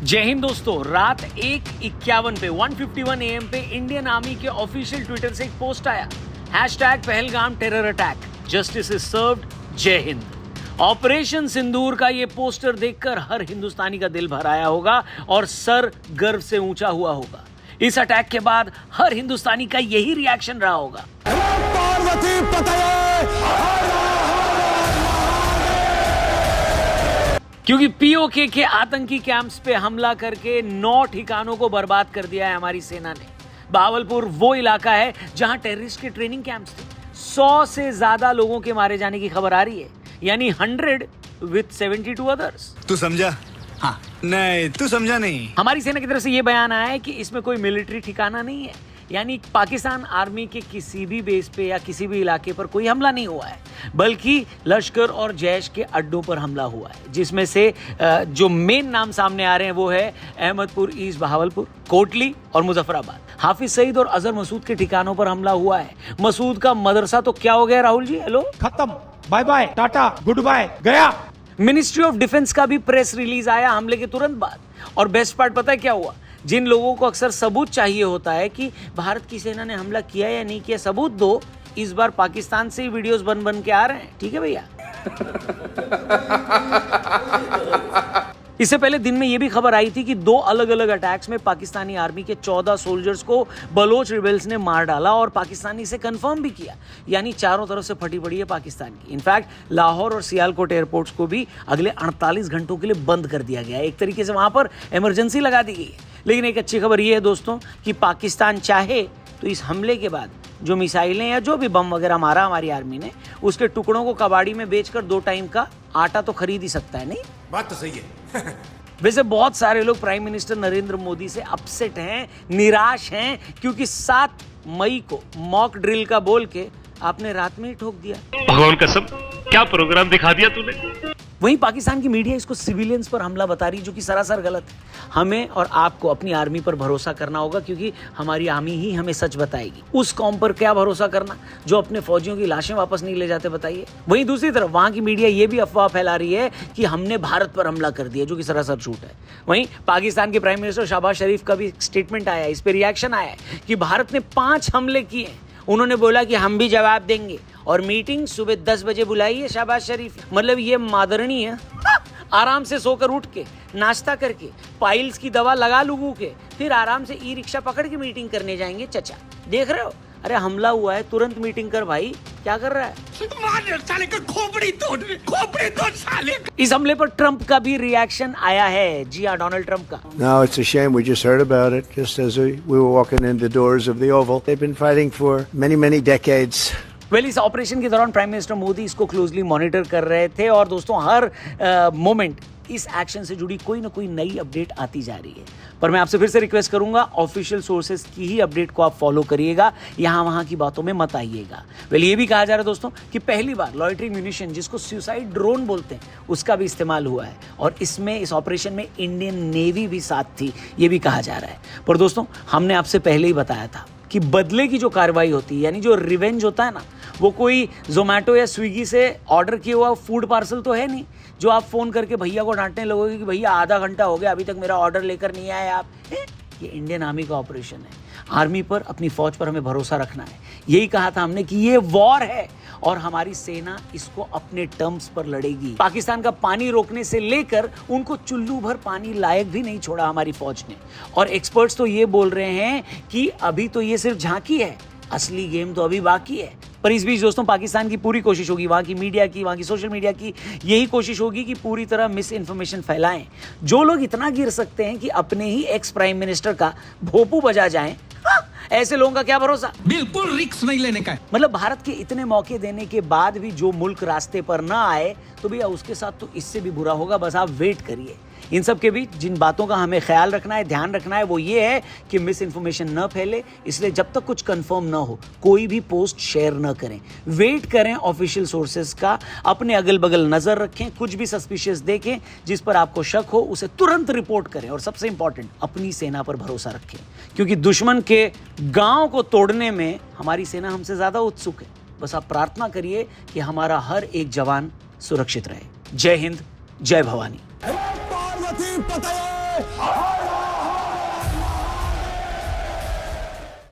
जय हिंद दोस्तों, रात 1:51 पे 1:51 AM पे इंडियन आर्मी के ऑफिशियल ट्विटर से एक पोस्ट आया, #Pahalgam terror attack, justice is served, जय हिंद। ऑपरेशन सिंदूर का ये पोस्टर देखकर हर हिंदुस्तानी का दिल भर आया होगा और सर गर्व से ऊंचा हुआ होगा। इस अटैक के बाद हर हिंदुस्तानी का यही रिएक्शन रहा होगा। क्योंकि पीओके के आतंकी कैंप्स पे हमला करके 9 ठिकानों को बर्बाद कर दिया है हमारी सेना ने। बहावलपुर वो इलाका है जहां टेररिस्ट के ट्रेनिंग कैंप्स थे। 100 से ज्यादा लोगों के मारे जाने की खबर आ रही है, यानी 100 with 72 अदर्स। तू समझा? हाँ। नहीं, तू समझा नहीं। हमारी सेना की तरफ से यह बयान आया है कि इसमें कोई मिलिट्री ठिकाना नहीं है, यानी पाकिस्तान आर्मी के किसी भी बेस पे या किसी भी इलाके पर कोई हमला नहीं हुआ है, बल्कि लश्कर और जैश के अड्डों पर हमला हुआ है, जिसमें से जो मेन नाम सामने आ रहे हैं वो है अहमदपुर ईस्ट, बहावलपुर, कोटली और मुजफ्फराबाद। हाफिज सईद और अजहर मसूद के ठिकानों पर हमला हुआ है। मसूद का मदरसा तो क्या हो गया राहुल जी? हेलो, खत्म, बाय बाय, टाटा, गुड बाय, गया। मिनिस्ट्री ऑफ डिफेंस का भी प्रेस रिलीज आया हमले के तुरंत बाद। और बेस्ट पार्ट पता है क्या हुआ? जिन लोगों को अक्सर सबूत चाहिए होता है कि भारत की सेना ने हमला किया या नहीं किया, सबूत दो, इस बार पाकिस्तान से ही वीडियोस बन के आ रहे हैं। ठीक है भैया। इससे पहले दिन में यह भी खबर आई थी कि 2 अलग अलग अटैक्स में पाकिस्तानी आर्मी के 14 सोल्जर्स को बलोच रिबेल्स ने मार डाला, और पाकिस्तानी से कंफर्म भी किया, यानी चारों तरफ से फटी पड़ी है पाकिस्तान की। इनफैक्ट लाहौर और सियालकोट एयरपोर्ट्स को भी अगले 48 घंटों के लिए बंद कर दिया गया है। एक तरीके से वहां पर इमरजेंसी लगा दी गई है। लेकिन एक अच्छी खबर यह है दोस्तों कि पाकिस्तान चाहे तो इस हमले के बाद जो मिसाइलें या जो भी बम वगैरह मारा हमारी आर्मी ने, उसके टुकड़ों को कबाड़ी में बेचकर 2 टाइम का आटा तो खरीद ही सकता है। नहीं, बात तो सही है। वैसे बहुत सारे लोग प्राइम मिनिस्टर नरेंद्र मोदी से अपसेट हैं, निराश हैं, क्योंकि 7 मई को मॉक ड्रिल का बोल के आपने रात में ही ठोक दिया। भगवान कसम, क्या प्रोग्राम दिखा दिया तूने। वहीं पाकिस्तान की मीडिया इसको सिविलियंस पर हमला बता रही है, जो कि सरासर गलत है। हमें और आपको अपनी आर्मी पर भरोसा करना होगा, क्योंकि हमारी आर्मी ही हमें सच बताएगी। उस कौम पर क्या भरोसा करना जो अपने फौजियों की लाशें वापस नहीं ले जाते, बताइए। वहीं दूसरी तरफ वहां की मीडिया ये भी अफवाह फैला रही है कि हमने भारत पर हमला कर दिया, जो कि सरासर झूठ है। वहीं पाकिस्तान के प्राइम मिनिस्टर शहबाज शरीफ का भी स्टेटमेंट आया, इस पर रिएक्शन आया है कि भारत ने 5 हमले किए। उन्होंने बोला कि हम भी जवाब देंगे, और मीटिंग सुबह 10 बजे बुलाई है शहबाज शरीफ। मतलब ये मादरणी है। आराम से सोकर उठ के, नाश्ता करके, पाइल्स की दवा लगा लूगू के, फिर आराम से ई-रिक्शा पकड़ के मीटिंग करने जाएंगे। चचा देख रहे हो? अरे हमला हुआ है, तुरंत मीटिंग कर भाई। क्या कर रहा है? साले का खोपड़ी तोड़ साले। इस हमले पर ट्रंप का भी रिएक्शन आया है। जी हाँ, डोनाल्ड ट्रंप का। No, it's a shame. We just heard about it just as we were walking in the doors of the Oval. They've been fighting for many decades. इस ऑपरेशन के दौरान prime minister Modi इसको closely monitor कर रहे थे, और दोस्तों हर moment इस एक्शन से जुड़ी कोई ना कोई नई अपडेट आती जा रही है। पर मैं आपसे फिर से रिक्वेस्ट करूंगा, ऑफिशियल सोर्सेज की ही अपडेट को आप फॉलो करिएगा, यहां वहां की बातों में मत आइएगा। ये भी कहा जा रहा है दोस्तों कि पहली बार लॉयटरिंग म्यूनिशन, जिसको सुसाइड ड्रोन बोलते हैं, उसका भी इस्तेमाल हुआ है, और इसमें इस ऑपरेशन में इंडियन नेवी भी साथ थी, ये भी कहा जा रहा है। पर दोस्तों हमने आपसे पहले ही बताया था कि बदले की जो कार्रवाई होती है, यानी जो रिवेंज होता है ना, वो कोई जोमेटो या स्विगी से ऑर्डर किया हुआ फूड पार्सल तो है नहीं, जो आप फोन करके भैया को डांटने लगोगे कि भैया आधा घंटा हो गया अभी तक मेरा ऑर्डर लेकर नहीं आए आप। ये इंडियन आर्मी का ऑपरेशन है। आर्मी पर, अपनी फौज पर हमें भरोसा रखना है। यही कहा था हमने कि ये वॉर है, और हमारी सेना इसको अपने टर्म्स पर लड़ेगी। पाकिस्तान का पानी रोकने से लेकर उनको चुल्लू भर पानी लायक भी नहीं छोड़ा हमारी फौज ने। और एक्सपर्ट्स तो ये बोल रहे हैं कि अभी तो ये सिर्फ झांकी है, असली गेम तो अभी बाकी है। पर इस बीच दोस्तों पाकिस्तान की पूरी कोशिश होगी, वहां की मीडिया की, वहां की सोशल मीडिया की यही कोशिश होगी कि पूरी तरह मिस इन्फॉर्मेशन फैलाएं। जो लोग इतना गिर सकते हैं कि अपने ही एक्स प्राइम मिनिस्टर का भोपू बजा जाएं, ऐसे लोगों का क्या भरोसा? बिल्कुल रिस्क नहीं लेने का है। मतलब भारत के इतने मौके देने के बाद भी जो मुल्क रास्ते पर ना आए, तो भैया उसके साथ तो इससे भी बुरा होगा। बस आप वेट करिए। इन सब के बीच जिन बातों का हमें ख्याल रखना है, ध्यान रखना है, वो ये है कि मिस इन्फॉर्मेशन न फैले। इसलिए जब तक कुछ कंफर्म ना हो, कोई भी पोस्ट शेयर न करें। वेट करें ऑफिशियल सोर्सेज का, अपने अगल बगल नजर रखें, कुछ भी सस्पिशियस देखें जिस पर आपको शक हो उसे तुरंत रिपोर्ट करें, और सबसे इंपॉर्टेंट अपनी सेना पर भरोसा रखें, क्योंकि दुश्मन के गांव को तोड़ने में हमारी सेना हमसे ज्यादा उत्सुक है। बस आप प्रार्थना करिए कि हमारा हर एक जवान सुरक्षित रहे। जय हिंद, जय भवानी। पार्वती पतये। हाय